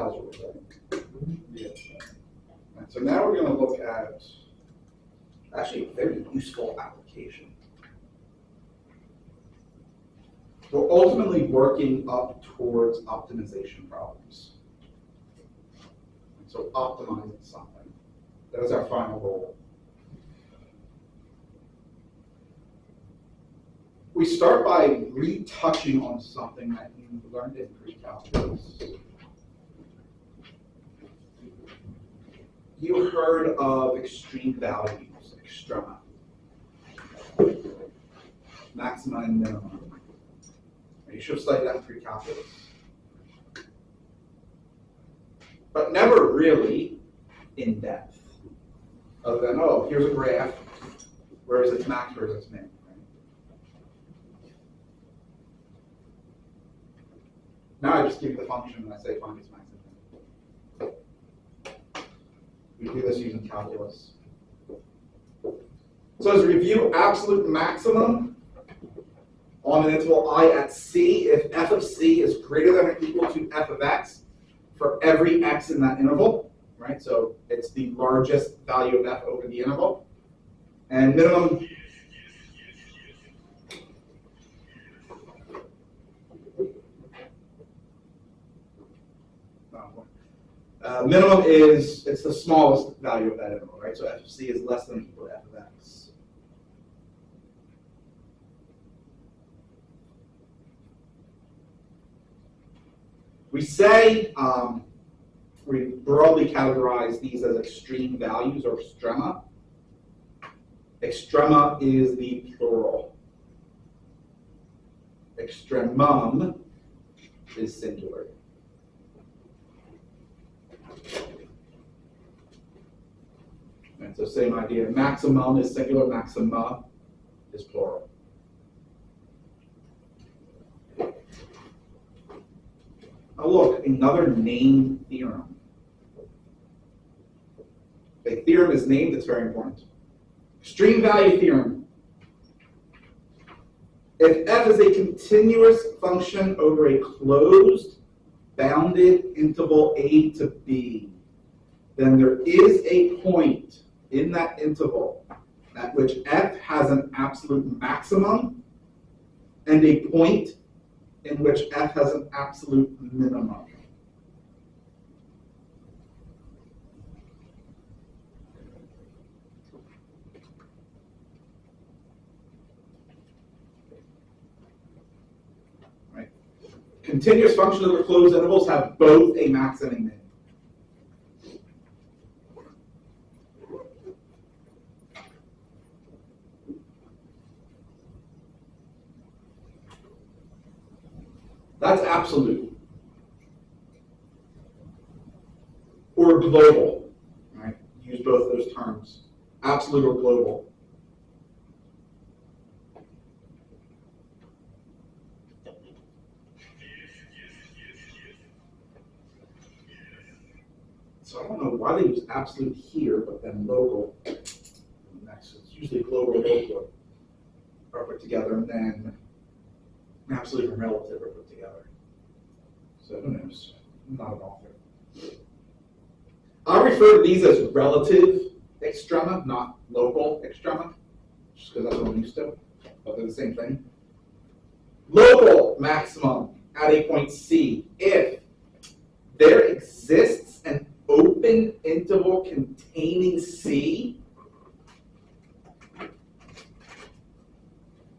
algebra, right? Yeah. And so now we're going to look at actually a very useful application. We're ultimately working up towards optimization problems. So optimizing something. That is our final goal. We start by retouching on something that you learned in precalculus. You heard of extreme values, extrema, maxima and minima. You should have studied that in precalculus. But never really in depth. Other than, oh, here's a graph. Where is its max, where is its min? Right? Now I just give you the function and I say find its max and min. We do this using calculus. So as a review, absolute maximum on an interval I at c, if f of c is greater than or equal to f of x for every x in that interval, right? So it's the largest value of f over the interval. And minimum minimum is, it's the smallest value of that interval, right? So f of c is less than or equal to f of x. We say, we broadly categorize these as extreme values or extrema. Extrema is the plural. Extremum is singular. And so same idea. Maximum is singular, maxima is plural. Oh, look, another named theorem. A theorem is named, it's very important. Extreme value theorem. If f is a continuous function over a closed, bounded interval a to b, then there is a point in that interval at which f has an absolute maximum and a point in which f has an absolute minimum. Right. Continuous functions over closed intervals have both a max and a min. That's absolute. Or global, right? Use both those terms. Absolute or global. So I don't know why they use absolute here, but then local next. It's usually global and local are put together, and then absolute and relative are put together. So who knows? I'm not an author. I refer to these as relative extrema, not local extrema, just because that's what I'm used to, but they're the same thing. Local maximum at a point C if there exists an open interval containing C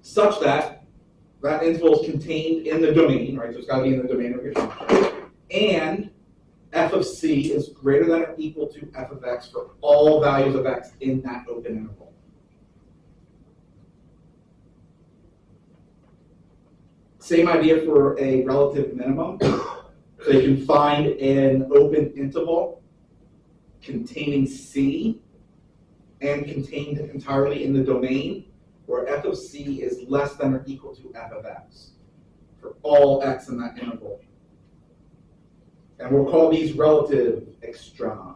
such that that interval is contained in the domain, right? So it's got to be in the domain of your function. And f of c is greater than or equal to f of x for all values of x in that open interval. Same idea for a relative minimum. So you can find an open interval containing c and contained entirely in the domain where f of c is less than or equal to f of x for all x in that interval. And we'll call these relative extrema.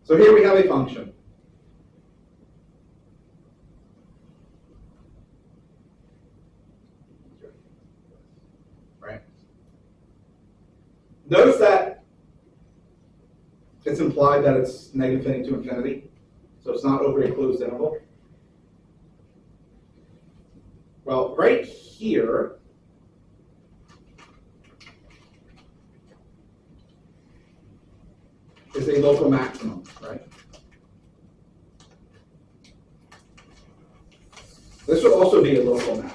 So here we have a function. Right? Notice that it's implied that it's negative infinity to infinity, so it's not over a closed interval. Well, right here, is a local maximum, right? This would also be a local max.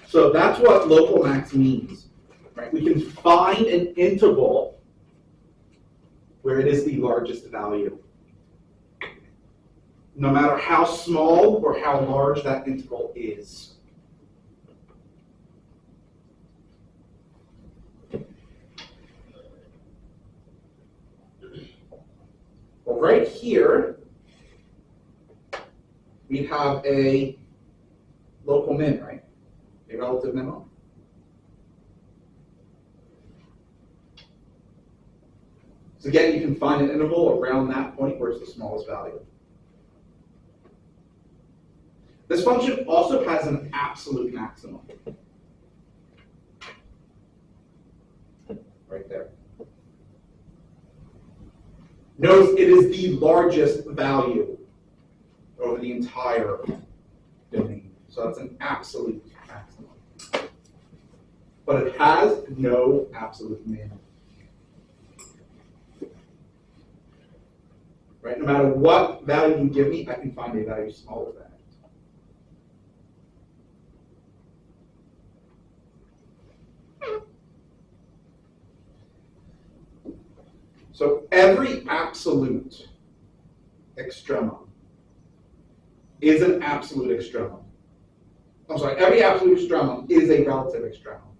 So that's what local max means, right? We can find an interval where it is the largest value, no matter how small or how large that interval is. Well, right here, we have a local min, right? A relative minimum. So again, you can find an interval around that point where it's the smallest value. This function also has an absolute maximum. Right there. Notice it is the largest value over the entire domain. So that's an absolute maximum. But it has no absolute minimum. Right? No matter what value you give me, I can find a value smaller than it. So every absolute extremum is an absolute extremum. I'm sorry, every absolute extremum is a relative extremum.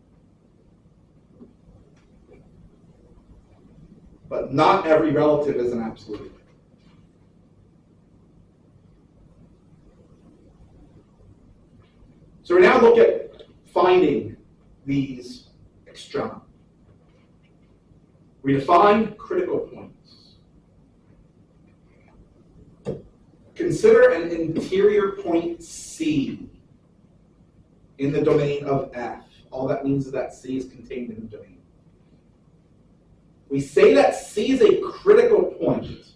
But not every relative is an absolute. So we now look at finding these extrema. We define critical points. Consider an interior point C in the domain of F. All that means is that C is contained in the domain. We say that C is a critical point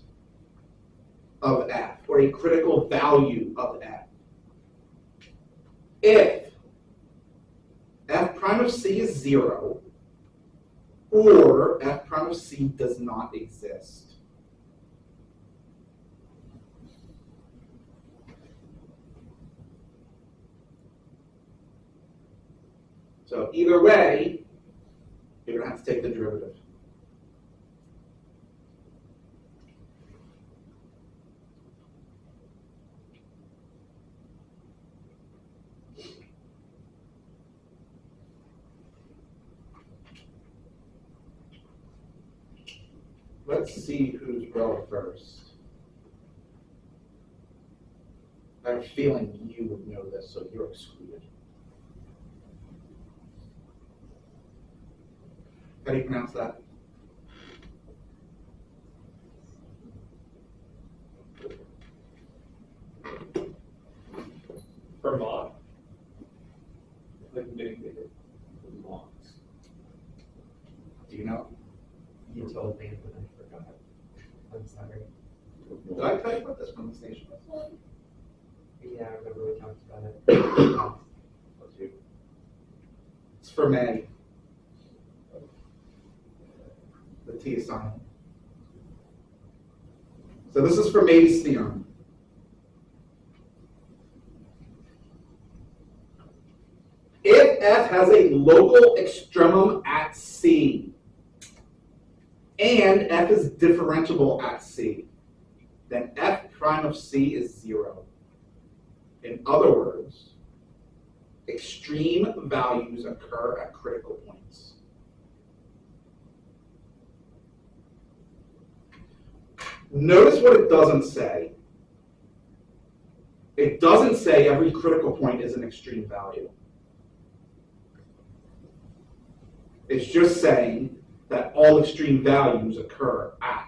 of F, or a critical value of F, if f prime of C is 0, or f prime of C does not exist. So either way, you're going to have to take the derivative. Let's see who's rel first. I have a feeling you would know this, so you're excluded. How do you pronounce that? Vermont. Like big Vermont. Do you know? You told me, but I forgot. I'm sorry. Did I tell you about this from the station? Yeah, I remember we talked about it. What's you? It's for May. The T is silent. So this is for May's theorem. If F has a local extremum at C, and F is differentiable at C, then F prime of C is 0. In other words, extreme values occur at critical points. Notice what it doesn't say. It doesn't say every critical point is an extreme value. It's just saying that all extreme values occur at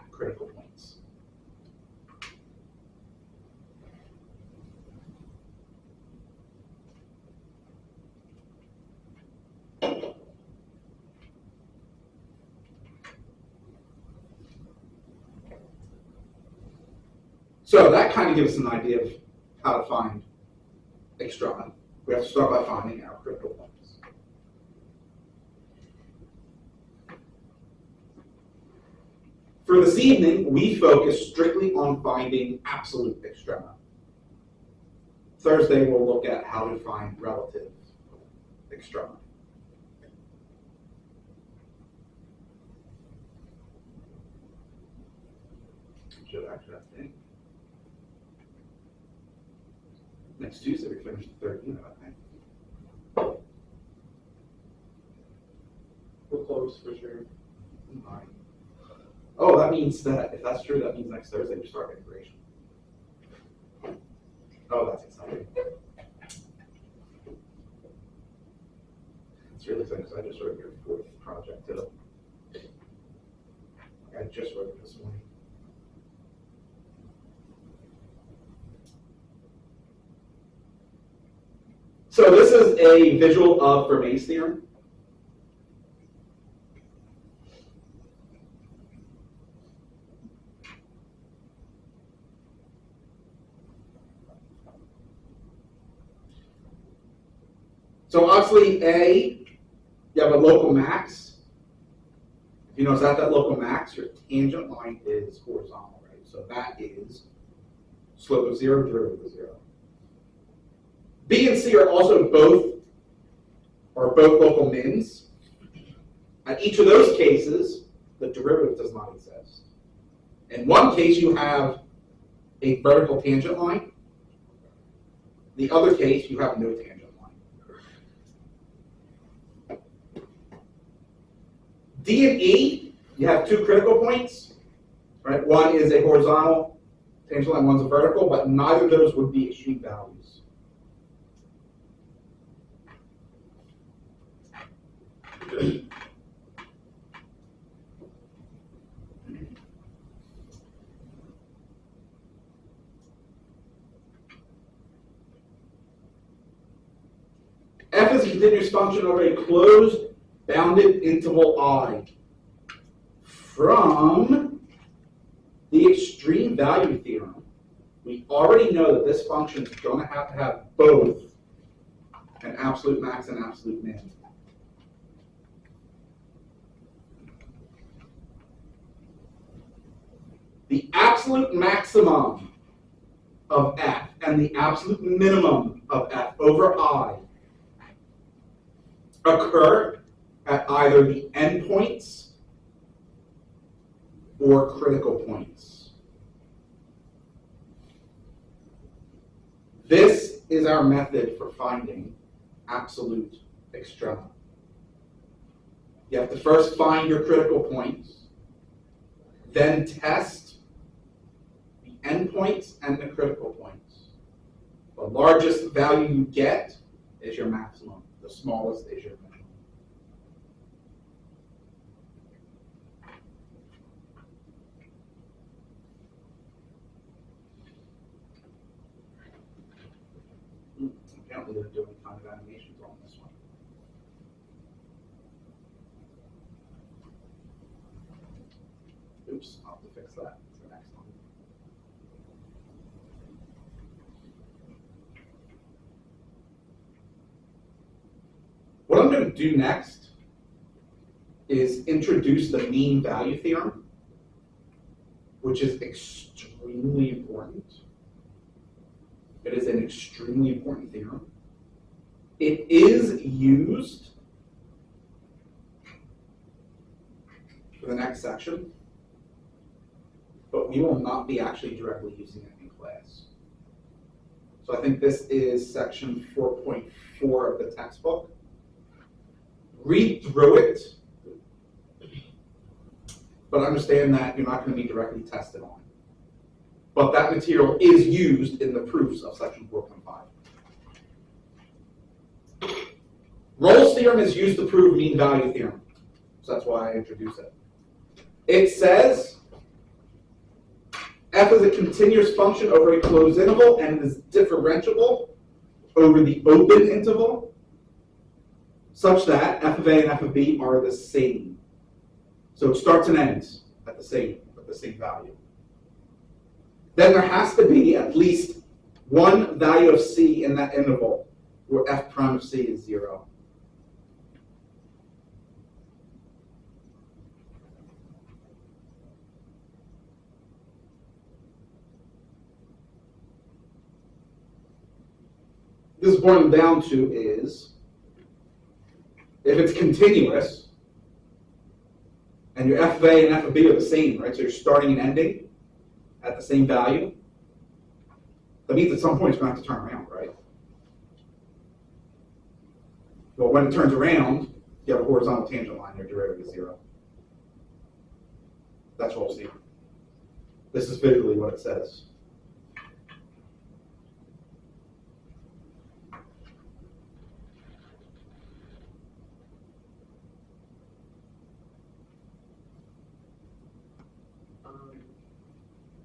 So that kind of gives us an idea of how to find Extrema. We have to start by finding our critical points. For this evening, we focus strictly on finding absolute Extrema. Thursday, we'll look at how to find relative Extrema. Should actually, I think. Next Tuesday, we finish the third unit, I think. We're close for sure. Fine. Oh, that means that, if that's true, that means next Thursday we start integration. Oh, that's exciting. It's really exciting because I just wrote your fourth project too. I just wrote it this morning. So this is a visual of Fermat's theorem. So obviously, A, you have a local max. If you notice at that local max, your tangent line is horizontal, right? So that is slope of 0, derivative of 0. B and C are also both local mins. At each of those cases, the derivative does not exist. In one case, you have a vertical tangent line. The other case, you have no tangent line. D and E, you have two critical points, right? One is a horizontal tangent line, one's a vertical, but neither of those would be extreme values. F is a continuous function over a closed bounded interval I. From the extreme value theorem, we already know that this function is going to have both an absolute max and absolute min. The absolute maximum of f and the absolute minimum of f over I occur at either the endpoints or critical points. This is our method for finding absolute extrema. You have to first find your critical points, then test the endpoints and the critical points. The largest value you get is your maximum. The smallest is your minimum. Apparently they're doing kind of animations on this one. Oops, I'll have to fix that. It's the next one. What I'm going to do next is introduce the mean value theorem, which is extremely important. It is an extremely important theorem. It is used for the next section, but we will not be actually directly using it in class. So I think this is section 4.4 of the textbook. Read through it, but understand that you're not going to be directly tested on. But that material is used in the proofs of section 4.5. Rolle's theorem is used to prove mean value theorem. So that's why I introduce it. It says f is a continuous function over a closed interval and is differentiable over the open interval such that f of a and f of b are the same. So it starts and ends at the same value. then there has to be at least one value of c in that interval where f prime of c is 0. This boils down to is, if it's continuous, and your f of a and f of b are the same, right? So you're starting and ending at the same value. That means at some point it's going to have to turn around, right? Well, when it turns around, you have a horizontal tangent line, your derivative is 0. That's what we'll see. This is visually what it says.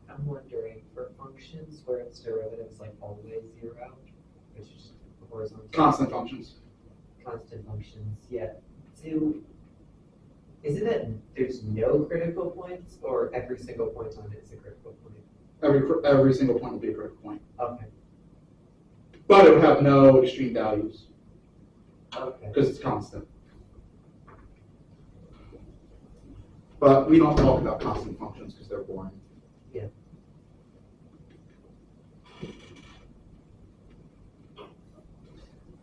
I'm wondering, for functions where its derivative is like always 0, which is just horizontal. Constant functions. Constant functions, yeah. Is it that there's no critical points, or every single point on it is a critical point? Every single point will be a critical point. Okay. But it would have no extreme values Okay. because it's constant. But we don't talk about constant functions because they're boring. Yeah.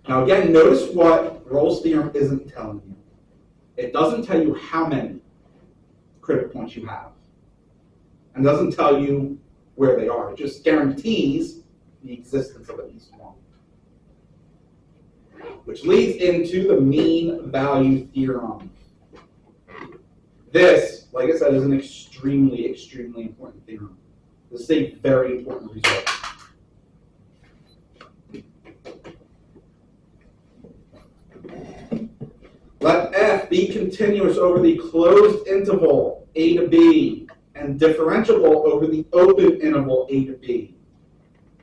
Now again, notice what Rolle's theorem isn't telling you. It doesn't tell you how many critical points you have. And doesn't tell you where they are. It just guarantees the existence of at least one. Which leads into the mean value theorem. This, like I said, is an extremely, extremely important theorem. This is a very important result. Let f be continuous over the closed interval a to b and differentiable over the open interval a to b.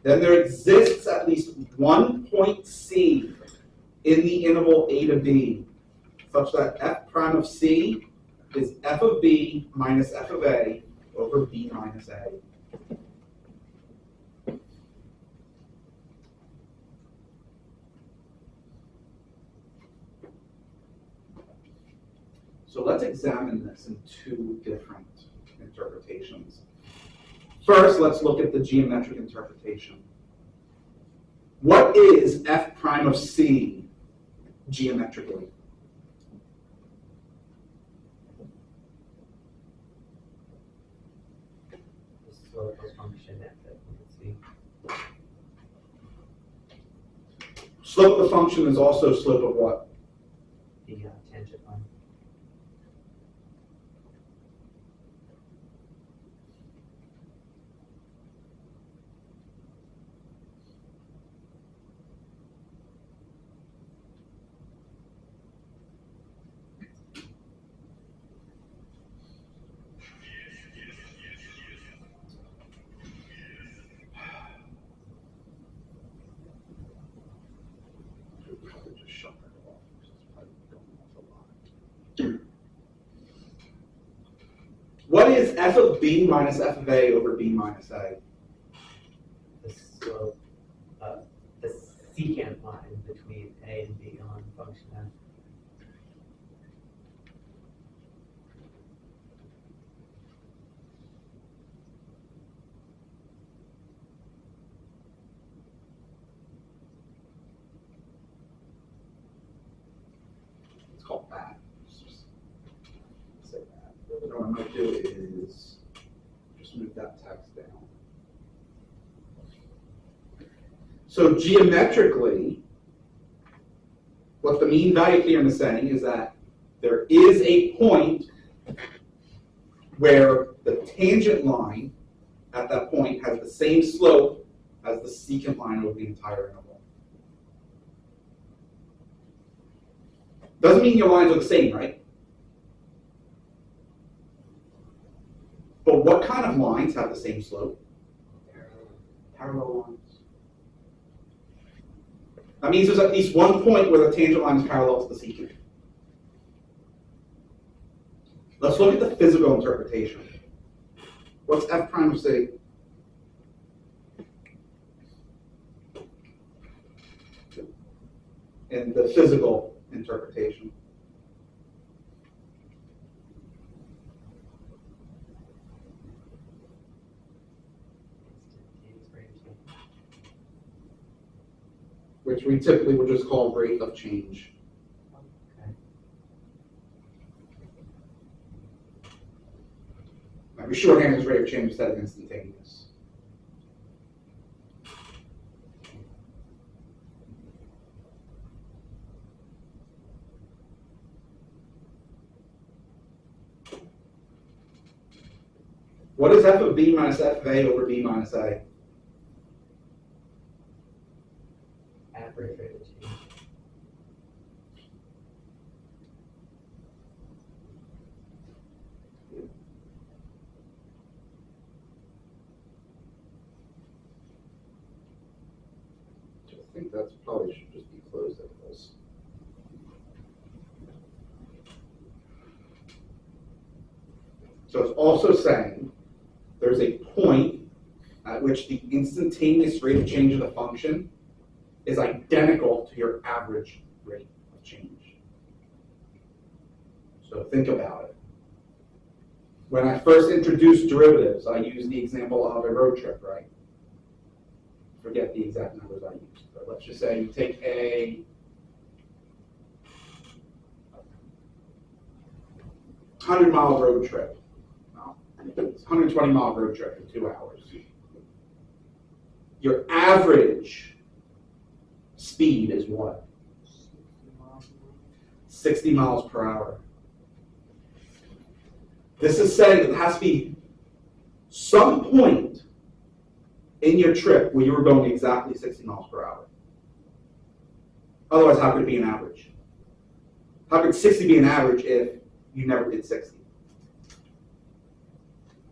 Then there exists at least one point c in the interval a to b, such that f prime of c is f of b minus f of a over b minus a. So let's examine this in two different interpretations. First, let's look at the geometric interpretation. What is f prime of c geometrically? The slope of function at that point c. Slope of the function is also slope of what? The tangent line. What is f of b minus f of a over b minus a? The slope, the secant line between a and b on function f. It's called that. Just say that. What I might do is just move that text down. So geometrically, what the mean value theorem is saying is that there is a point where the tangent line at that point has the same slope as the secant line over the entire interval. Doesn't mean your lines are the same, right? But what kind of lines have the same slope? Parallel lines. That means there's at least one point where the tangent line is parallel to the secant. Let's look at the physical interpretation. What's f prime of c? in the physical interpretation. Instantaneous rate of change. Which we typically would just call rate of change. Okay. We shorthand as rate of change instead of instantaneous. What is f of b minus f of a over b minus a? Average rate of change. I think that's probably should just be closed at this. So it's also saying there's a point at which the instantaneous rate of change of the function is identical to your average rate of change. So think about it. When I first introduced derivatives, I used the example of a road trip, right? Forget the exact numbers I used, but let's just say you take a 100-mile road trip. It's 120-mile road trip in 2 hours. Your average speed is what? 60 miles per hour. This is saying that there has to be some point in your trip where you were going exactly 60 miles per hour. Otherwise, how could it be an average? How could 60 be an average if you never did 60?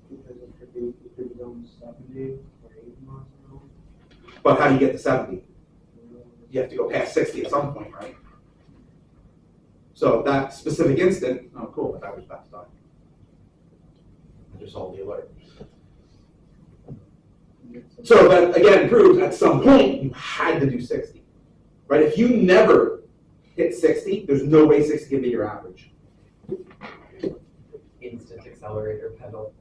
Because it could be going 70 or 80 miles an hour. But how do you get to 70? You have to go past 60 at some point, right? So that specific instant, oh cool, that was fast time. I just saw the alert. So that again proves at some point you had to do 60, right? If you never hit 60, there's no way 60 can be your average. Instant accelerator pedal.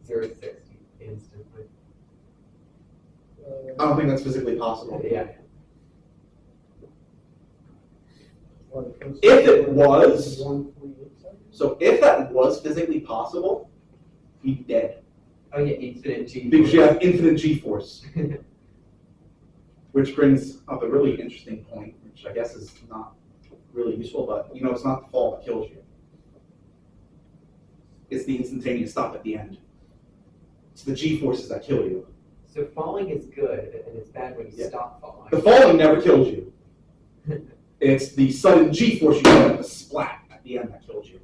0 to 60 instantly. I don't think that's physically possible. Yeah. If it was, 1.8 seconds? so if that was physically possible, you'd be dead. Oh yeah, infinite G. Because you have infinite g-force. Which brings up a really interesting point, which I guess is not really useful, but you know, it's not the fall that kills you. It's the instantaneous stop at the end. It's the g-forces that kill you. So falling is good, and it's bad when you Yeah. stop falling. The falling never kills you. It's the sudden g-force you get at the splat at the end that kills you.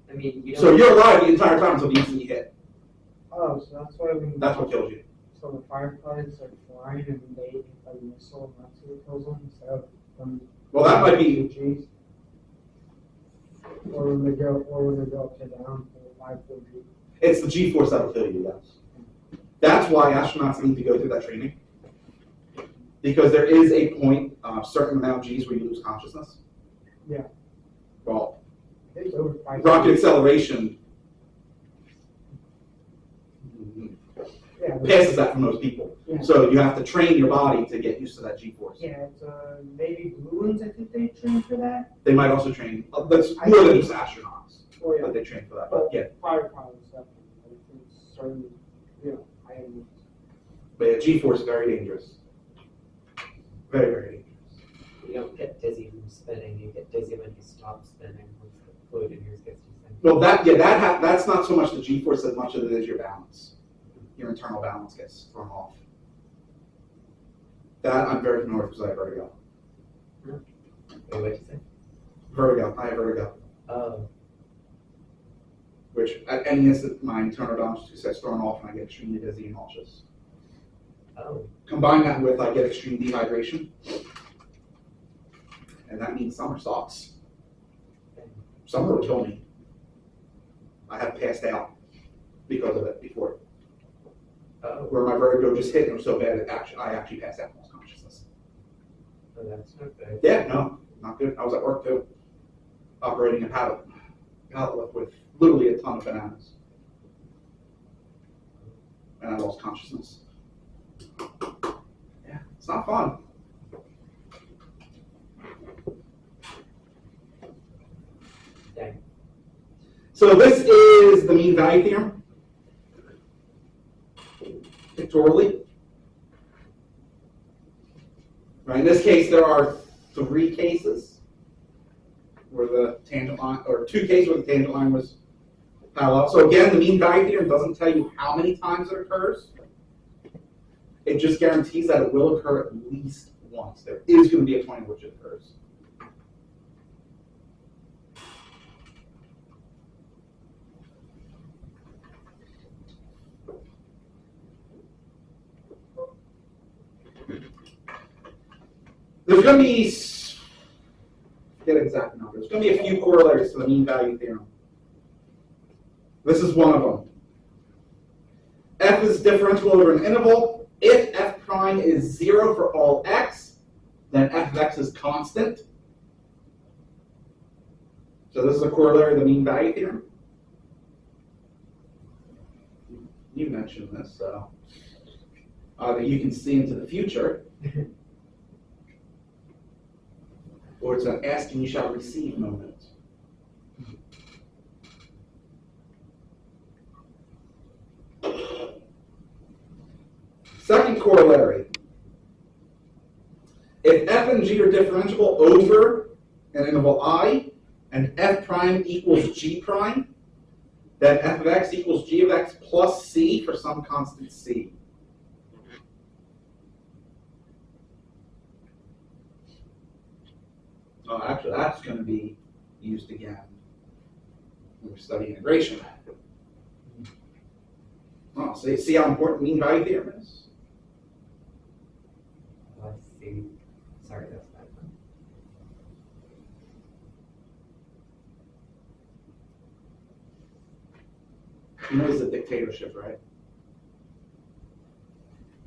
I mean, you So don't. you're alive the entire time until the instant you hit. Oh, so that's why when That's what kills you. so the firefighters are flying and they hit by missile and that's what kills them instead of Well, that might be, G's. Or when they go up to down for 5 G. it's the g-force that'll kill you, yes. That's why astronauts need to go through that training. Because there is a point, a certain amount of g's where you lose consciousness. Yeah. Well, It's over 5 rocket acceleration Yeah, passes that for most people. Yeah. So you have to train your body to get used to that g-force. yeah, it's Navy Blue Ones, I think they train for that. They might also train, that's more than just astronauts, Oh, yeah. but they train for that. But yeah, Firefighters, definitely. I think certain, I am. but yeah, g-force is very dangerous. Very, very dangerous. You don't get dizzy from spinning. You get dizzy when you stop spinning. Once the fluid in yours gets too thin. Well, that's not so much the g-force as much as it is your balance. Your internal balance gets thrown off. That I'm very familiar with because I have vertigo. Wait, what'd you say? Vertigo. I have vertigo. Oh, Which at any instant my internal balance just gets thrown off and I get extremely dizzy and nauseous. oh. Combine that with I get extreme dehydration. And that means summer sucks. Summer will kill me. I have passed out because of it before. Oh, Where my vertigo just hit and it was so bad that I actually passed out and lost consciousness. oh, that's not good. Yeah, no. Not good. I was at work too, operating a pallet lift with literally a ton of bananas. And I lost consciousness. Yeah, it's not fun. Dang. So this is the mean value theorem, pictorially. Right, in this case, there are 3 cases where the tangent line, or 2 cases where the tangent line was parallel. So again, the mean value theorem doesn't tell you how many times it occurs. It just guarantees that it will occur at least once. There is going to be a point in which it occurs. There's going to be, get exact numbers, there's going to be a few corollaries to the mean value theorem. This is one of them. F is differentiable over an interval. If f prime is 0 for all x, then f of x is constant. So this is a corollary of the mean value theorem. You mentioned this, so either you can see into the future, or it's an ask and you shall receive moment. Second corollary. If f and g are differentiable over an interval I, and f prime equals g prime, then f of x equals g of x plus c for some constant c. Oh, actually, that's going to be used again when we study integration. Oh, so you see how important mean value theorem is? Let's see. Sorry, that's bad. You know it's a dictatorship, right?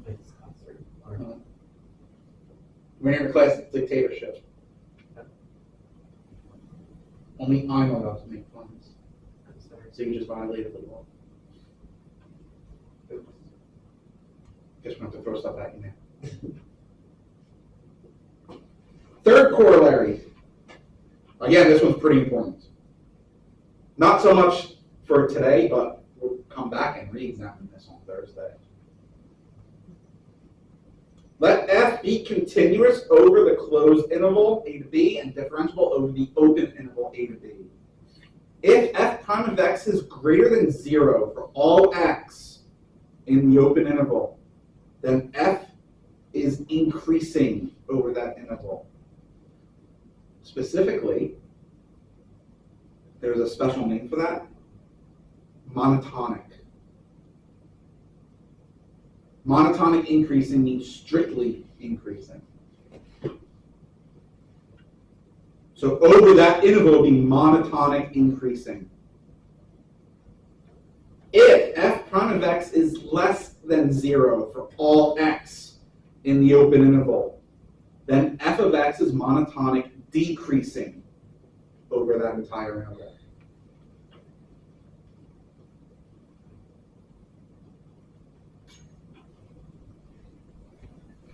It's concert. Or We're in your class, it's dictatorship. Only I'm allowed to make puns. I'm sorry. So you just violated the law. Just want to throw stuff at you now. Third corollary. Again, this one's pretty important. Not so much for today, but we'll come back and re-examine this on Thursday. Let f be continuous over the closed interval a to b and differentiable over the open interval a to b. If f prime of x is greater than 0 for all x in the open interval, then f is increasing over that interval. Specifically, there's a special name for that, monotonic. Monotonic increasing means strictly increasing. So over that interval will be monotonic increasing. If f prime of x is less than 0 for all x in the open interval, then f of x is monotonic decreasing over that entire interval.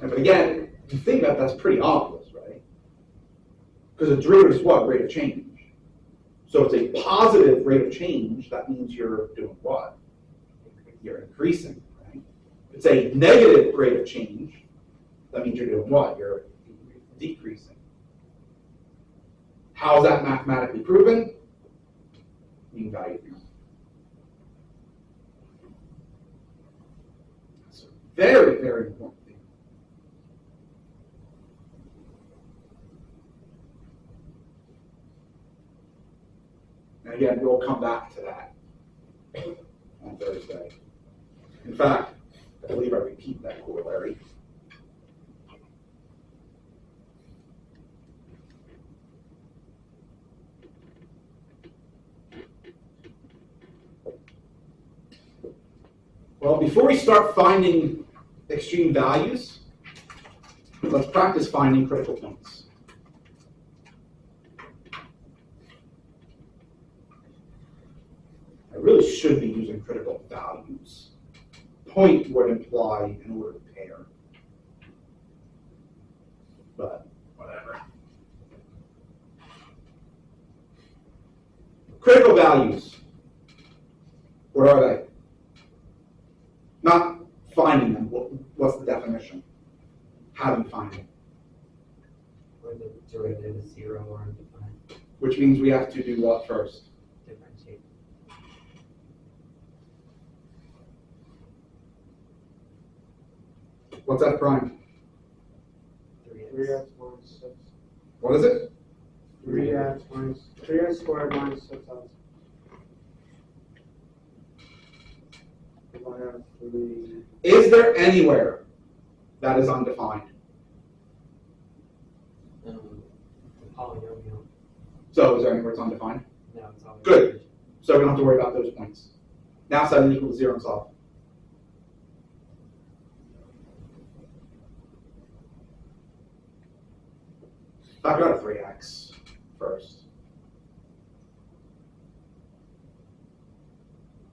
But again, if you think about that, that's pretty obvious, right? Because a derivative is what? Rate of change. So it's a positive rate of change, that means you're doing what? You're increasing, right? It's a negative rate of change, that means you're doing what? You're decreasing. How is that mathematically proven? Mean value theorem. That's a very, very important. And again, we'll come back to that on Thursday. In fact, I believe I repeat that corollary. Well, before we start finding extreme values, let's practice finding critical points. point would imply an ordered pair. But whatever. Critical values. What are they? Not finding them. What's the definition? How do you find them? Where the derivative is 0 or undefined. Which means we have to do what first? Differentiate. What's f prime? 3x. 3x minus 6. What is it? 3x squared minus 6x. If I have 3. Is there anywhere that is undefined? The polynomial. So is there anywhere it's undefined? No, it's always Good. So we don't have to worry about those points. Now set it equal to 0 and solve. Factor out a 3x first.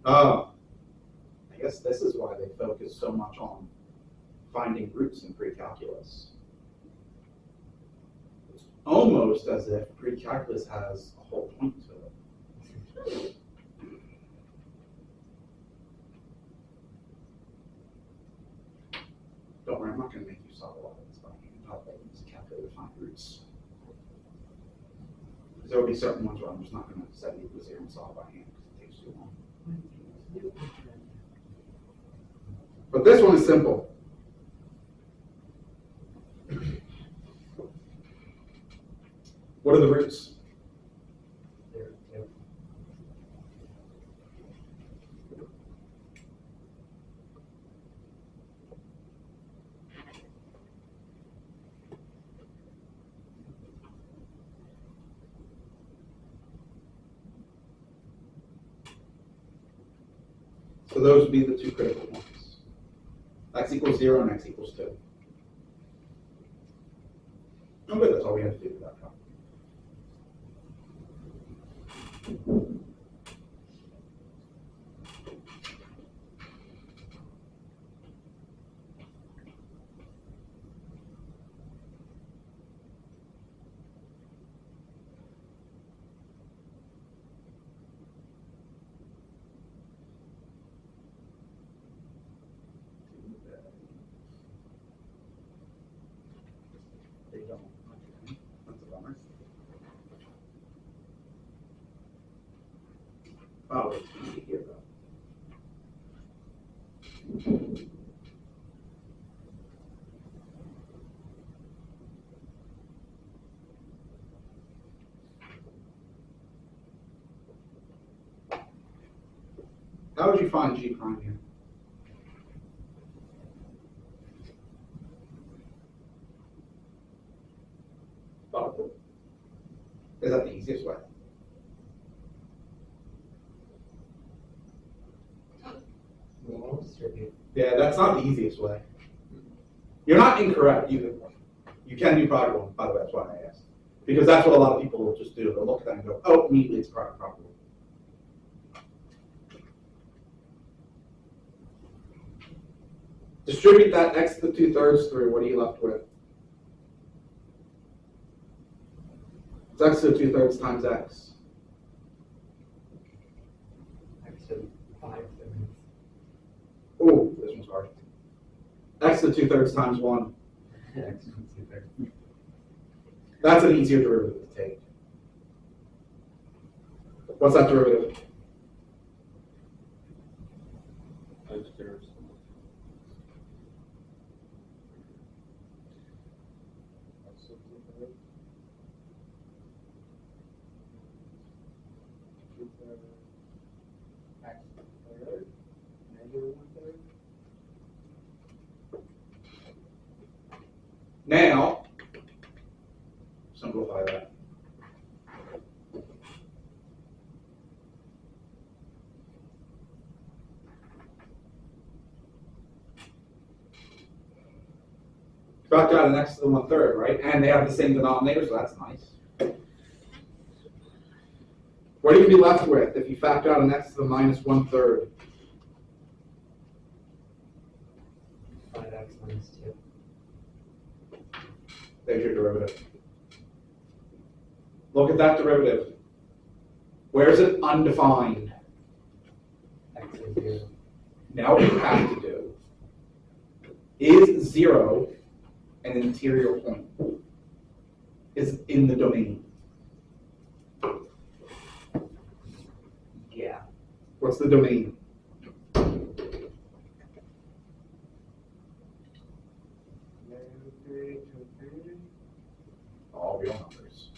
Oh, I guess this is why they focus so much on finding roots in precalculus. It's almost as if precalculus has a whole point to it. Don't worry, I'm not going to make you solve a lot of this by hand. I'll use a calculator to find roots. There will be certain ones where I'm just not going to set it equal to 0 and solve by hand because it takes too long. But this one is simple. What are the roots? 0, 2. So those would be the two critical ones. X equals 0 and x equals 2. Oh, good, that's all we have to do with that problem. They don't. Okay. That's a bummer. Oh, it's going to be here though. How would you find G prime here? Oh, is that the easiest way? We'll distribute. Yeah, that's not the easiest way. You're not incorrect either. You can do product one, by the way, that's why I asked. Because that's what a lot of people will just do. They'll look at that and go, oh, immediately it's product problem. Distribute that x to the 2/3 through, what are you left with? It's x to the 2/3 times x. Actually, 5 thirds. Oh, this one's hard. X to the 2/3 times 1. Actually, 2/3. That's an easier derivative to take. What's that derivative? Upstairs. Now, simplify that. Factor out an x to the 1/3, right? And they have the same denominator, so that's nice. What are you going to be left with if you factor out an x to the minus 1/3? 5x minus 2. There's your derivative. Look at that derivative. Where is it undefined? X is 0. Now what you have to do is 0 an interior point is in the domain. Yeah. What's the domain? All real numbers.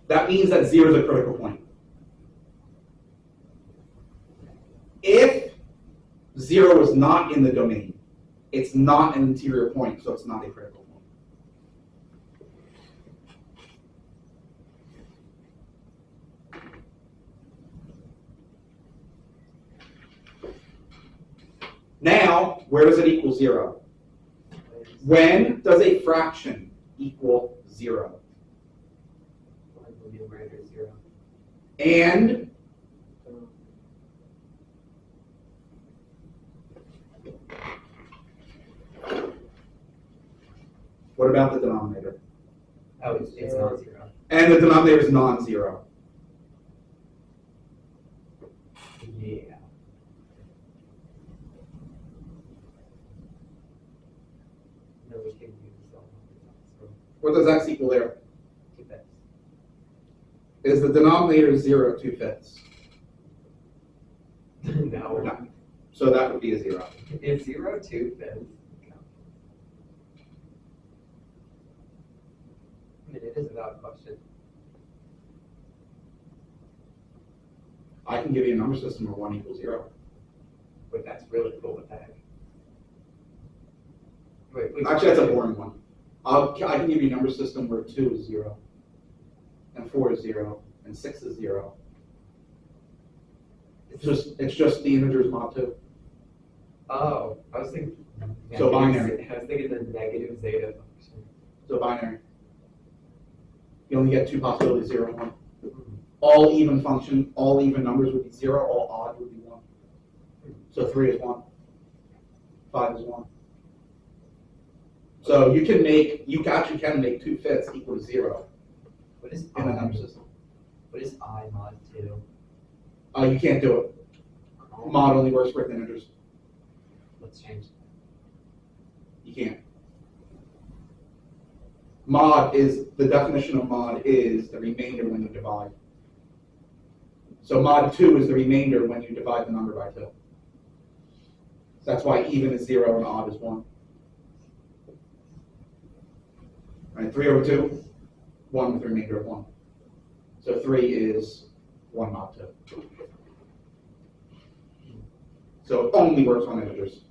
That means that 0 is a critical point. If 0 is not in the domain, it's not an interior point, so it's not a critical point. Now, where does it equal 0? When does a fraction equal 0? When the numerator is 0. And what about the denominator? Oh, it's non-zero. And the denominator is non-zero. Yeah. No, we can use all so What does x equal there? 2x. Is the denominator 0 2/5? No. No. So that would be a 0. Is 0 2/5? I mean, it is a valid question. I can give you a number system where 1 equals 0. But that's really cool. What the heck? Wait, please. Actually, that's a boring one. I can give you a number system where 2 is 0, and 4 is 0, and 6 is 0. It's just the integers mod 2. Oh, I was thinking. So binary. I was thinking the negative zeta function. So binary. You only get 2 possibilities, 0 and 1. All even function, all even numbers would be 0, all odd would be 1. So 3 is 1. 5 is 1. So you actually can make 2/5 equal to 0 What is in a number system. What is I mod 2? You can't do it. Mod only works with integers. Let's change that. You can't. Mod is, the definition of mod is the remainder when you divide. So mod 2 is the remainder when you divide the number by 2. That's why even is 0 and odd is 1. Right, 3 over 2, 1 with the remainder of 1. So 3 is 1 mod 2. So it only works on integers.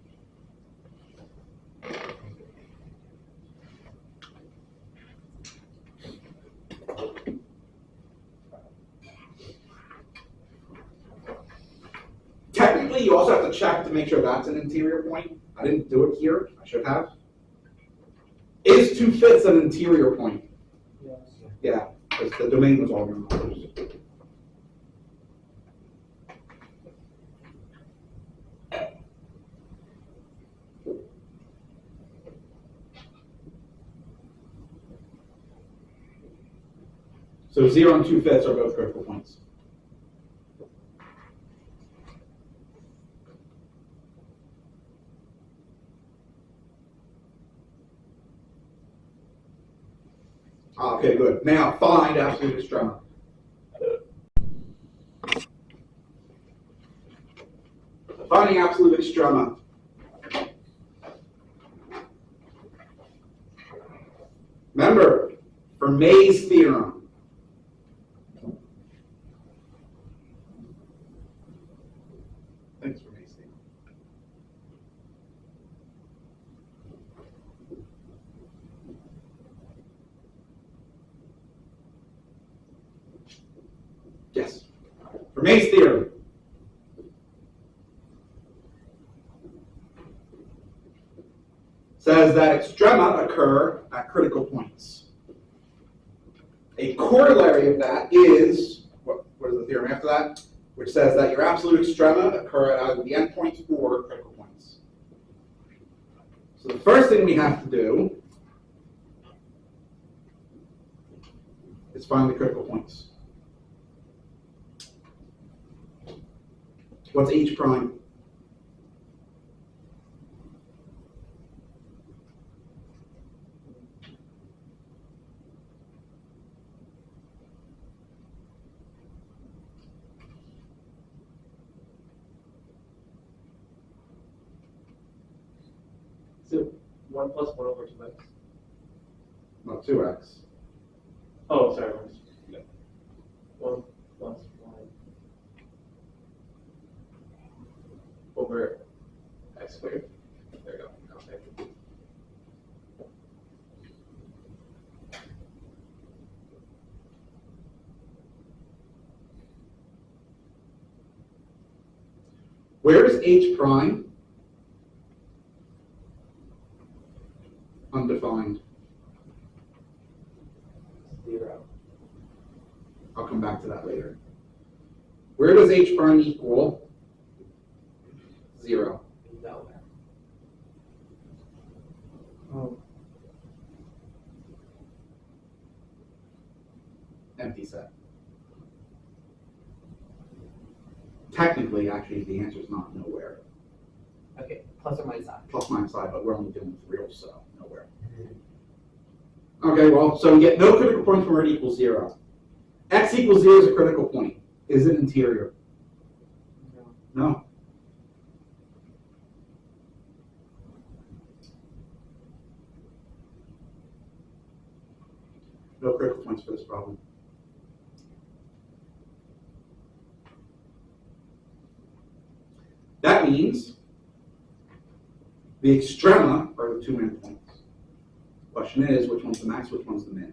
Technically, you also have to check to make sure that's an interior point. I didn't do it here. I should have. Is 2/5 an interior point? Yes. Yeah, because the domain was all real numbers. So 0 and 2/5 are both critical points. Okay, good. Now find absolute extrema. Finding absolute extrema. Remember, for May's theorem, thanks for May's theorem. Yes. Mace theorem. Says that extrema occur at critical points. A corollary of that is, what is the theorem after that? Which says that your absolute extrema occur at either the endpoints or critical points. So the first thing we have to do is find the critical points. What's H prime? So 1 plus 1 over 2x. Well, 2x. Oh, sorry. 1 plus 1 over x squared. There we go. Okay. Where is H prime? Undefined. 0. I'll come back to that later. Where does H prime equal 0? Nowhere. Oh, Empty set. Technically, actually, the answer is not nowhere. Okay, plus or minus I. Plus minus I, but we're only doing with real, so nowhere. Okay, well, so we get no critical point from where it equals 0. X equals 0 is a critical point. Is it interior? no. No. No critical points for this problem. That means the extrema are the 2 endpoints. Question is, which one's the max, which one's the min?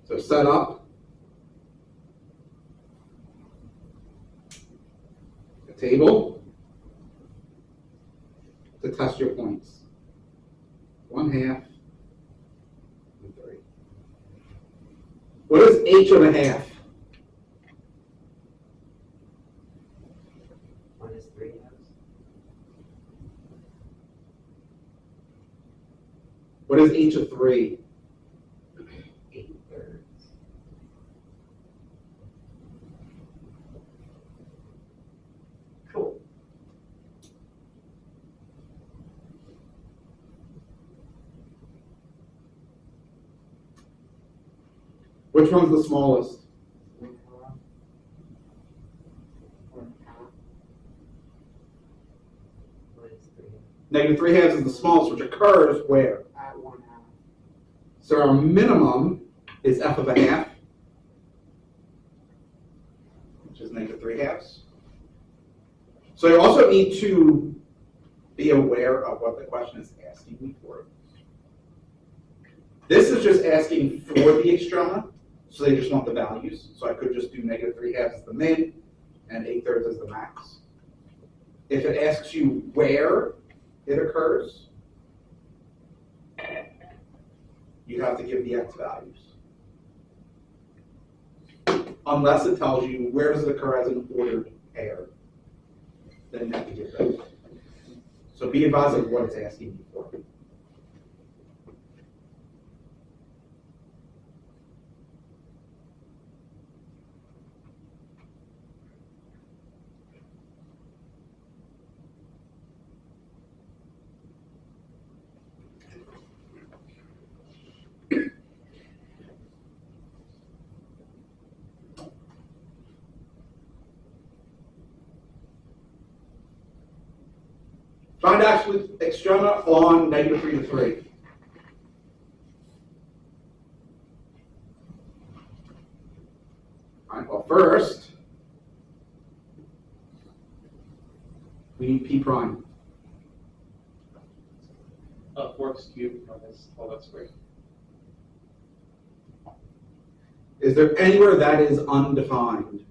So set up a table to test your points. 1/2 and 3. What is h of a half? Minus 3 halves. What is h of 3? 8/3. Cool. Which one's the smallest? 1/2 or half. Minus 3 halves. Negative 3 halves is the smallest, which occurs where? At 1/2. So our minimum is f of a half, which is negative 3 halves. So you also need to be aware of what the question is asking me for. This is just asking for the extrema, so they just want the values. So I could just do negative 3 halves as the min and 8/3 as the max. If it asks you where it occurs, you have to give the x values. Unless it tells you where does it occur as an ordered pair, then you have to give those. So be advised of what it's asking you for. Find absolute extrema on negative 3 to 3. All right, well, first, we need P prime. 4x cubed minus 12x squared. Is there anywhere that is undefined?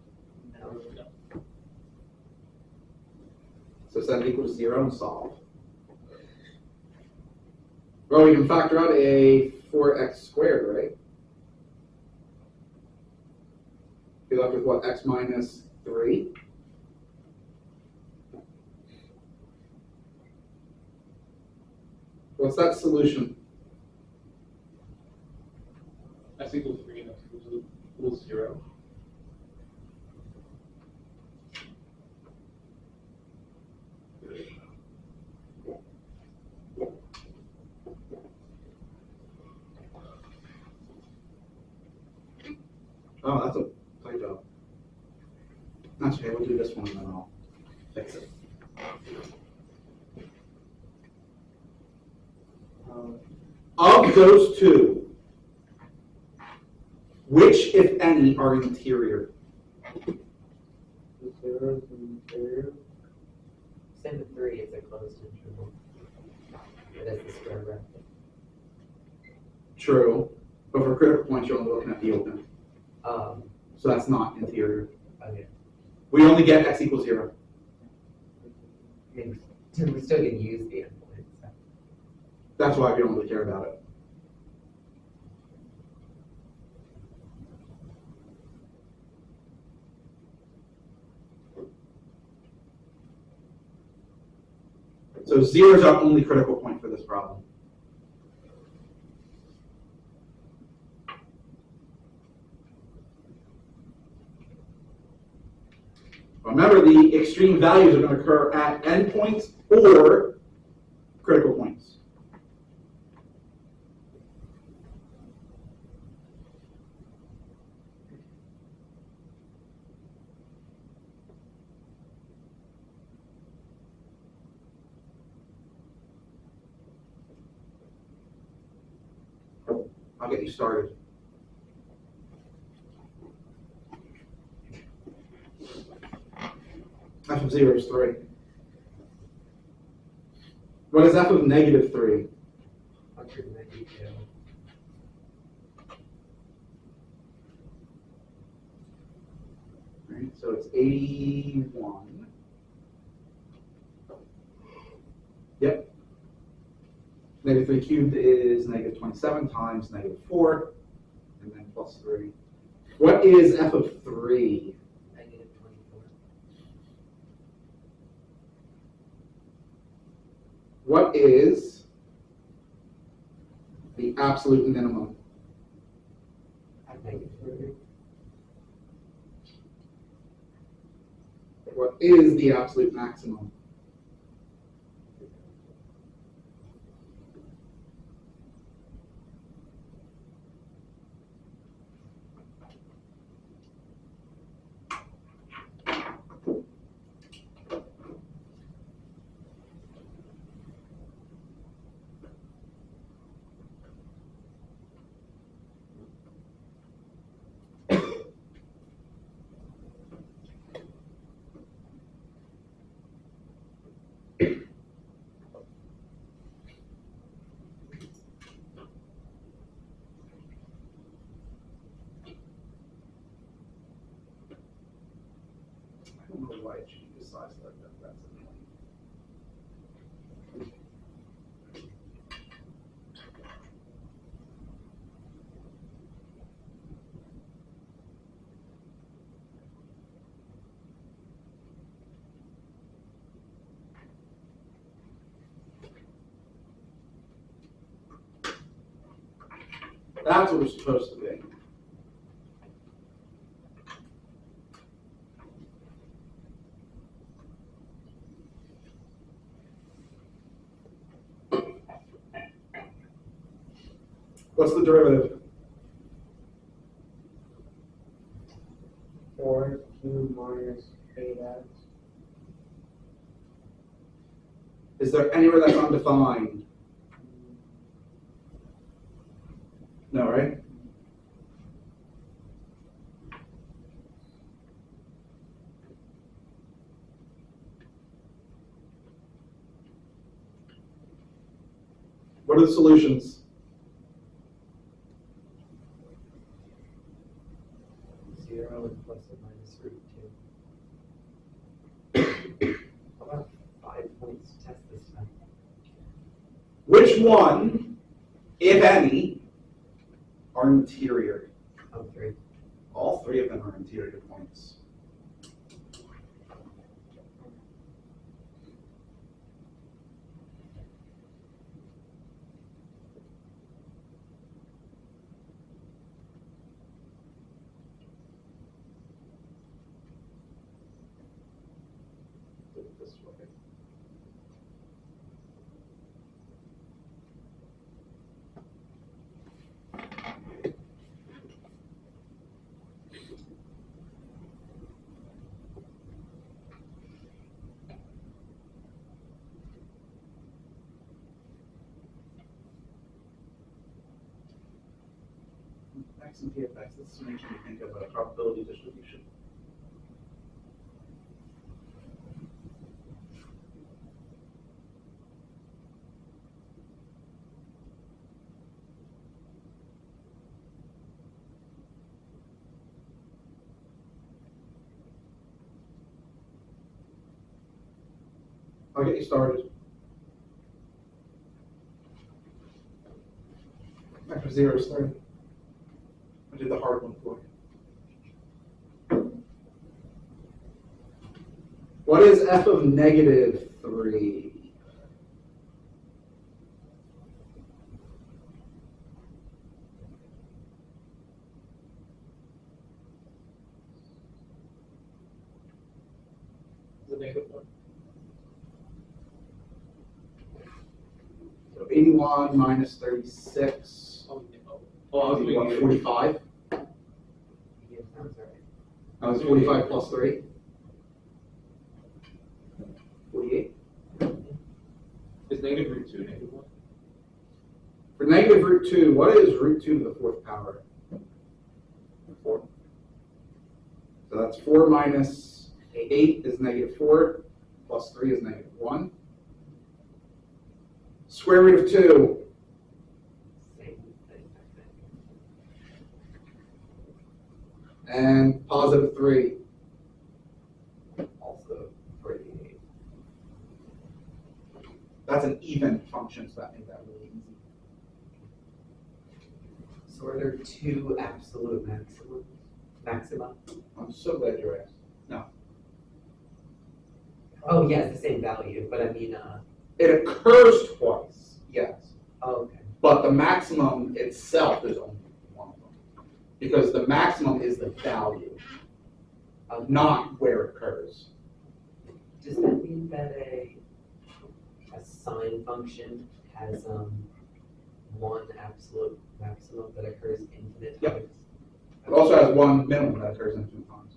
No. So set it equal to 0 and solve. Well, we can factor out a 4x squared, right? You're left with what, x minus 3? What's that solution? X equals 3 and X equals 0. Oh, that's a typo. That's okay, we'll do this one and then I'll fix it. Of those two, which, if any, are interior? The zero is interior. Same with 3, it's a closed interval. But that's the square bracket. True, but for critical points, you're only looking at the open. So that's not interior. Okay. We only get x equals 0. I mean, we still can use the endpoint. So. That's why we don't really care about it. So 0 is our only critical point for this problem. Remember, the extreme values are going to occur at endpoints or critical points. I'll get you started. F of 0 is 3. What is f of negative 3? 192. Right, so it's 81. Yep. Negative 3 cubed is negative 27 times negative 4, and then plus 3. What is f of 3? Negative 24. What is the absolute minimum? Negative 3. What is the absolute maximum? I don't know why it changes size like that. That's annoying. That's what it's supposed to be. What's the derivative? 4q minus 8x. Is there anywhere that's undefined? No, right? What are the solutions? 0 and plus or minus root 2. How about 5 points to test this time? Which one, if any, are interior? Oh, 3. All three of them are interior points. Do it this way. X and PFX, this makes me think of a probability distribution. I'll get you started. After 0 is 30. I did the hard one for you. What is f of negative 3? The negative 1. So 81 minus 36. Oh, I was What, thinking 45? Yeah, sounds right. That was 45 plus 3. 48. Is negative root 2 negative 1? For negative root 2, what is root 2 to the 4th power? 4. So that's 4 minus 8 is negative 4, plus 3 is negative 1. Square root of 2. Same thing, I think. And positive 3. Also 48. That's an even function, so that made that really easy. So are there 2 absolute maxima? I'm so glad you asked. No. Oh, yeah, it's the same value, but I mean, It occurs twice, yes. oh, okay. But the maximum itself is only one of them. Because the maximum is the value, not where it occurs. Does that mean that a sine function has one absolute maximum that occurs infinite Yep. times? It also has one minimum that occurs infinite times.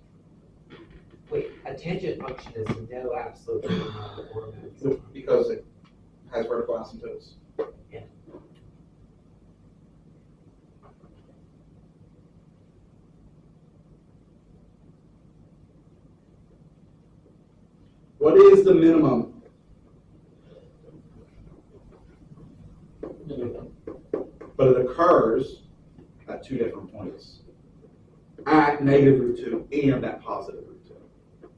Wait, a tangent function is no absolute minimum or maximum. Because it has vertical asymptotes. Yeah. What is the minimum? But it occurs at 2 different points. At negative root 2 and at positive root 2.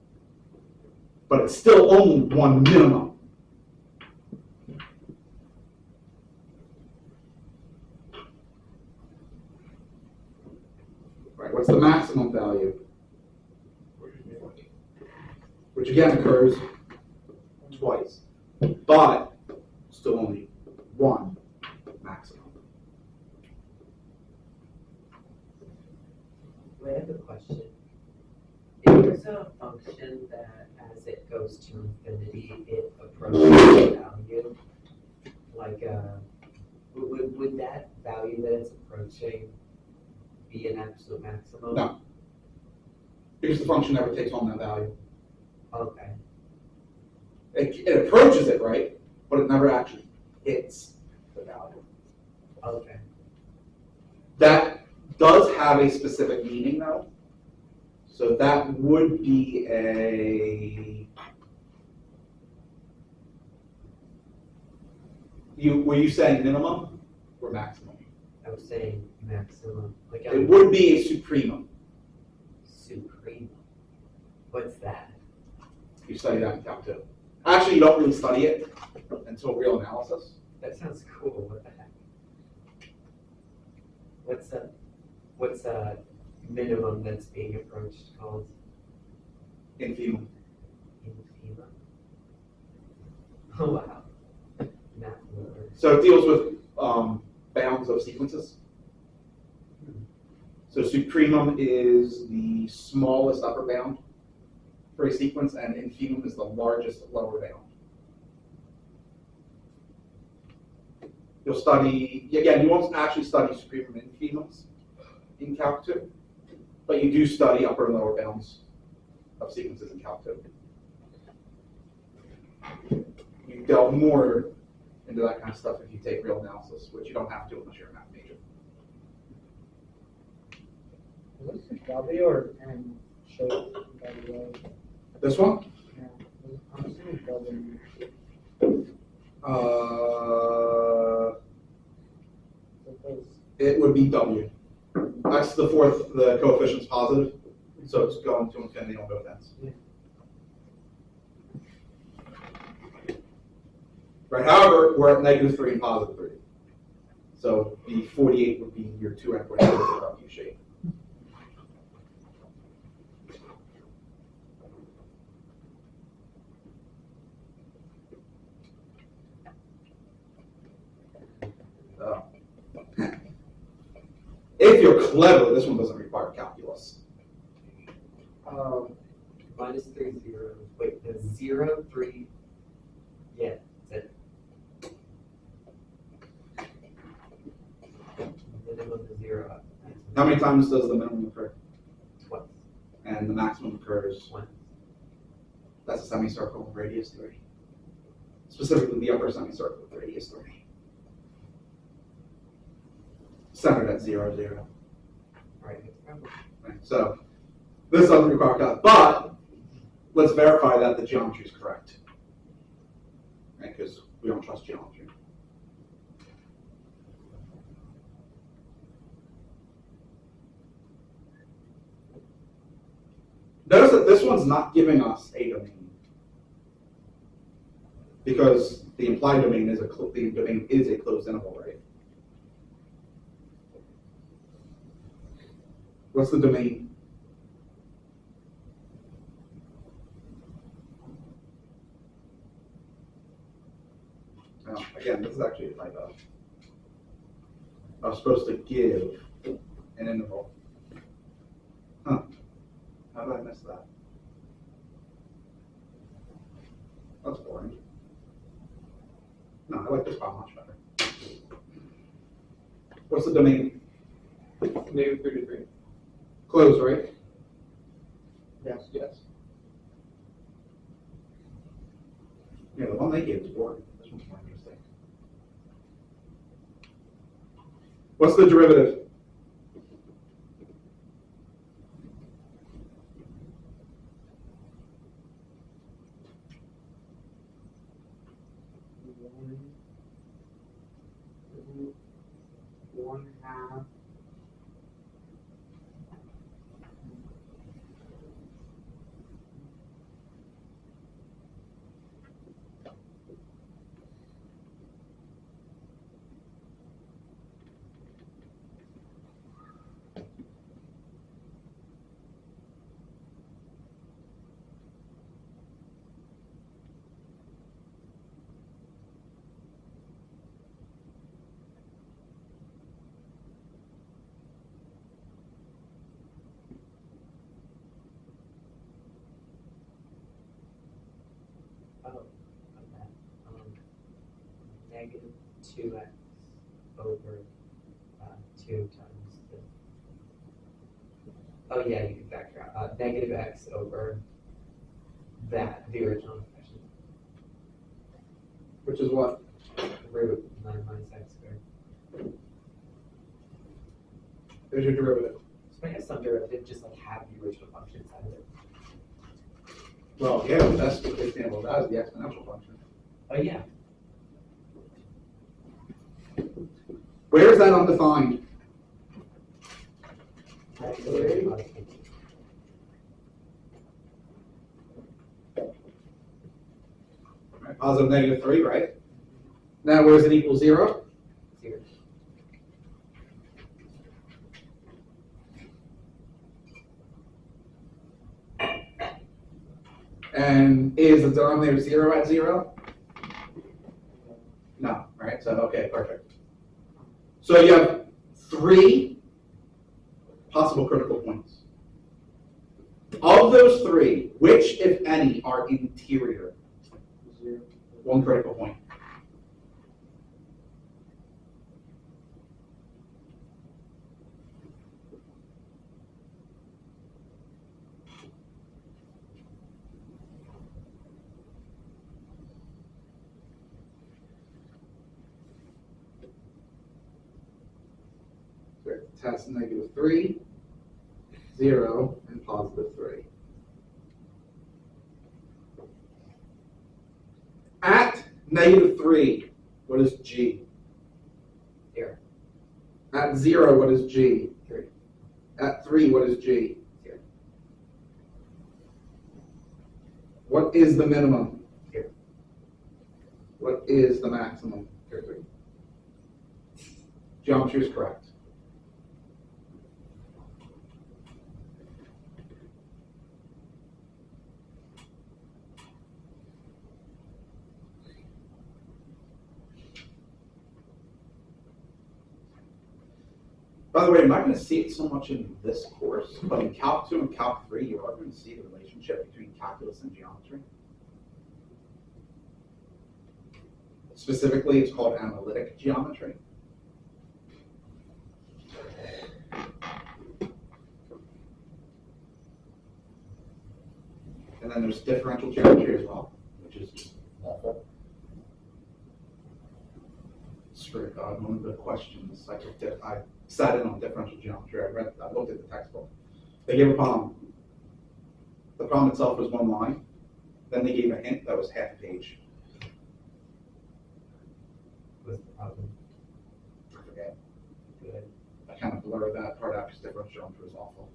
But it's still only one minimum. Right, what's the maximum value? Which again occurs twice, but still only one maximum. I have a question. If there's a function that as it goes to infinity, it approaches the value, like would that value that it's approaching be an absolute maximum? No. Because the function never takes on that value. Okay. It approaches it, right? But it never actually hits the value. Okay. That does have a specific meaning, though. So that would be a... Were you saying minimum or maximum? I was saying maximum. Like It would be a supremum. You study that in Calc 2. Actually, you don't really study it until real analysis. That sounds cool, what the heck? What's a minimum that's being approached called? In FEMA. Infima? Oh, wow. Math loader. So it deals with bounds of sequences. So supremum is the smallest upper bound for a sequence, and infimum is the largest lower bound. You'll study, again, you won't actually study supremum and infimums in Calc 2, but you do study upper and lower bounds of sequences in Calc 2. You delve more into that kind of stuff if you take real analysis, which you don't have to unless you're a math major. Was this a W or N shape, by the way? This one? Yeah, I'm assuming W. Because It would be W. That's the fourth, the coefficient's positive, so it's going to infinity on both ends. Yeah. Right, however, we're at -3 and +3. So the 48 would be your 2 endpoints of the W shape. If you're clever, this one doesn't require calculus. -3, 0. Wait, the 0, 3. Yeah, that's it. Minimum of 0. How many times does the minimum occur? Twice. And the maximum occurs? Once. That's a semicircle with radius 3. Specifically, the upper semicircle with radius 3. Centered at 0, 0. Right. Right, so this doesn't require calculus, but let's verify that the geometry is correct. Right, because we don't trust geometry. Notice that this one's not giving us a domain, because the implied domain is the domain is a closed interval, right? What's the domain? Now, again, this is actually a typo. I was supposed to give an interval. Huh. How did I miss that? That's boring. No, I like this file much better. What's the domain? -3 Closed, right? Yes. Yes. Yeah, the one they gave is boring. This one's more interesting. What's the derivative? One half. Oh, okay. -2x over 2 times the. Oh yeah, you can factor out -x over that, the original expression, Which is what? root 9 minus x squared. There's your derivative. So I guess some derivative just like have the original function inside of it. Well, yeah, the best example of that is the exponential function. Oh yeah. Where is that undefined? Positive negative 3, right? Now where does it equal 0? 0. And is the denominator 0 at 0? No, right? So, okay, perfect. So you have 3 possible critical points. Of those 3, which, if any, are interior? 0. 1 critical point. Test negative 3, 0, and positive 3. At negative 3, what is G? Here. At 0, what is G? 3. At 3, what is G? 0. What is the minimum? Here. What is the maximum? Here. 3. Geometry is correct. By the way, I'm not going to see it so much in this course, but in Calc 2 and Calc 3, you are going to see the relationship between calculus and geometry. Specifically, it's called analytic geometry. And then there's differential geometry as well, which is just awful. Swear to God, one of the questions I sat in on differential geometry. I looked at the textbook. They gave a problem. The problem itself was 1 line. Then they gave a hint that was half a page. What's the problem? I forget. Good. I kind of blurred that part out because differential geometry was awful.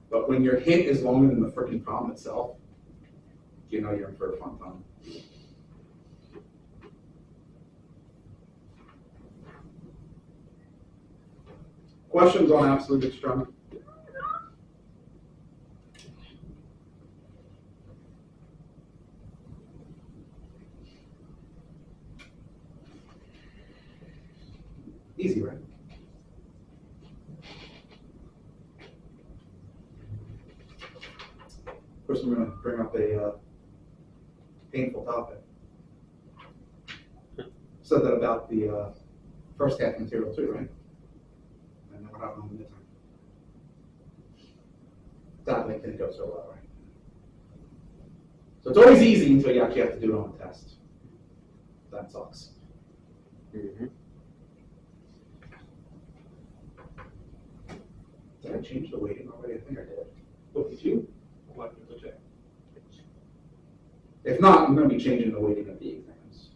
But when your hint is longer than the freaking problem itself, you know you're in for a fun time. Questions on absolute extrema? Easy, right? Of course, I'm going to bring up a painful topic. Said that about the first half material too, right? And then what happened on the midterm? That like didn't go so well, right? So it's always easy until you actually have to do it on a test. That sucks. Mm-hmm. Did I change the weighting already? I think I did. What did you? What did you check? If not, I'm going to be changing the weighting of the exams.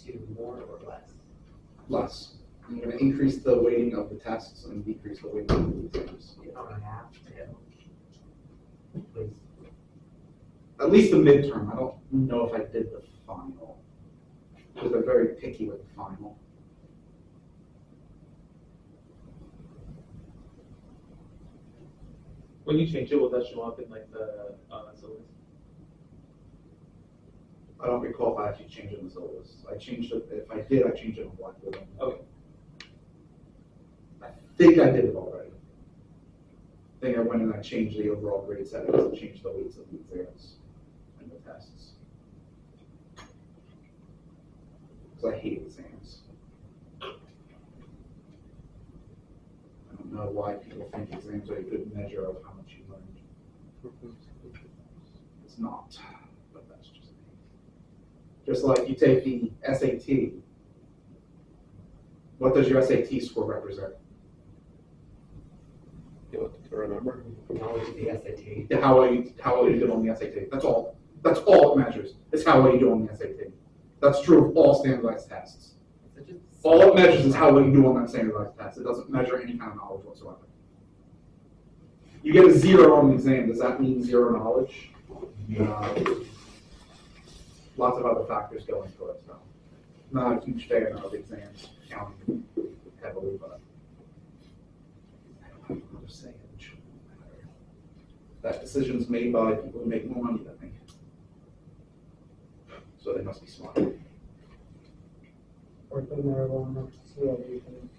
To more or less? Less. I'm going to increase the weighting of the tests and decrease the weighting of the exams. You don't have to. Please. At least the midterm. I don't know if I did the final. Because they're very picky with the final. When you change it, will that show up in like the syllabus? I don't recall if I actually changed it in the syllabus. I changed it. If I did, I changed it on Blackboard. Okay. I think I did it already. I think I went and I changed the overall grade settings and changed the weights of the exams and the tests. Because I hate exams. I don't know why people think exams are a good measure of how much you learned. It's not, but that's just me. Just like you take the SAT. What does your SAT score represent? You want to remember? Knowledge of the SAT. Yeah, how well you do on the SAT. That's all. That's all it measures. Is how well you do on the SAT. That's true of all standardized tests. All it measures is how well you do on that standardized test. It doesn't measure any kind of knowledge whatsoever. You get a 0 on the exam. Does that mean 0 knowledge? Lots of other factors go into it, so. Not a huge fan of exams counting heavily, but. I don't know how to say it. It shouldn't matter. That decision's made by people who make more money than me. So they must be smart. Or if they're long enough to see everything.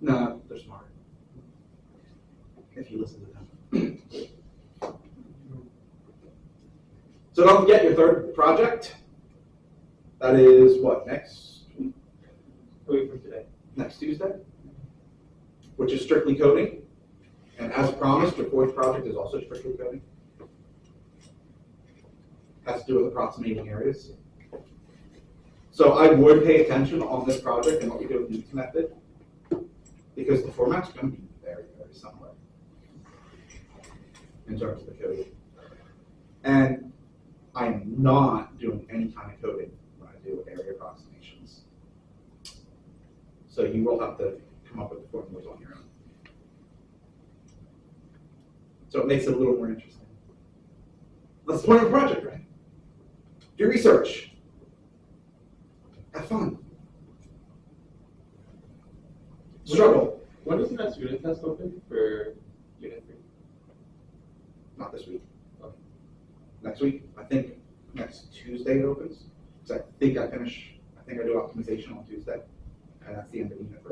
No, they're smart. If you listen to them. So don't forget your third project. That is what, next Wait for today. next Tuesday? Which is strictly coding. And as promised, your fourth project is also strictly coding. Has to do with approximating areas. So I would pay attention on this project and what we do with Newton's method, because the format's going to be very, very similar in terms of the coding. And I'm not doing any kind of coding when I do area approximations. So you will have to come up with the formulas on your own. So it makes it a little more interesting. That's the point of the project, right? Do research. Have fun. Struggle. When is the next unit test open for unit 3? Not this week. Okay. Next week. I think next Tuesday it opens. So I think I do optimization on Tuesday. And that's the end of unit